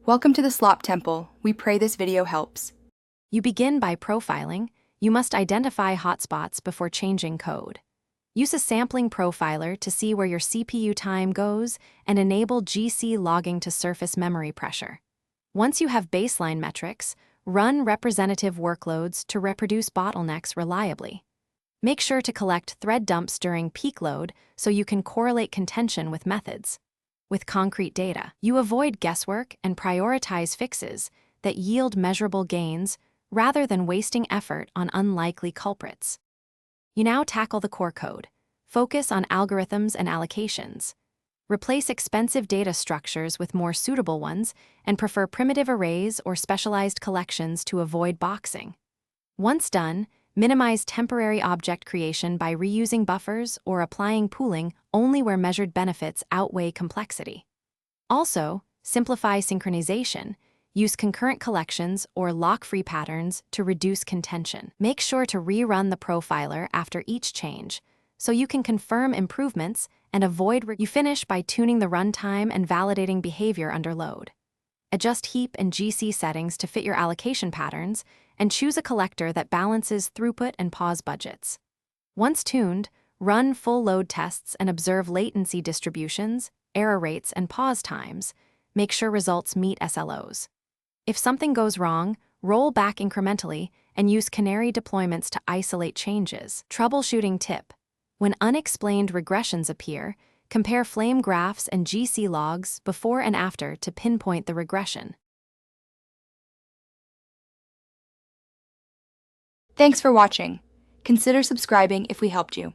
Welcome to the Slop Temple. We pray this video helps. You begin by profiling. You must identify hotspots before changing code. Use a sampling profiler to see where your CPU time goes and enable GC logging to surface memory pressure. Once you have baseline metrics, run representative workloads to reproduce bottlenecks reliably. Make sure to collect thread dumps during peak load so you can correlate contention with methods. With concrete data, you avoid guesswork and prioritize fixes that yield measurable gains rather than wasting effort on unlikely culprits. You now tackle the core code. Focus on algorithms and allocations. Replace expensive data structures with more suitable ones and prefer primitive arrays or specialized collections to avoid boxing. Once done, minimize temporary object creation by reusing buffers or applying pooling only where measured benefits outweigh complexity. Also, simplify synchronization. Use concurrent collections or lock-free patterns to reduce contention. Make sure to rerun the profiler after each change so you can confirm improvements and avoid you finish by tuning the runtime and validating behavior under load. Adjust heap and GC settings to fit your allocation patterns and choose a collector that balances throughput and pause budgets. Once tuned, run full load tests and observe latency distributions, error rates, and pause times. Make sure results meet SLOs. If something goes wrong, roll back incrementally and use canary deployments to isolate changes. Troubleshooting tip: when unexplained regressions appear, compare flame graphs and GC logs before and after to pinpoint the regression. Thanks for watching. Consider subscribing if we helped you.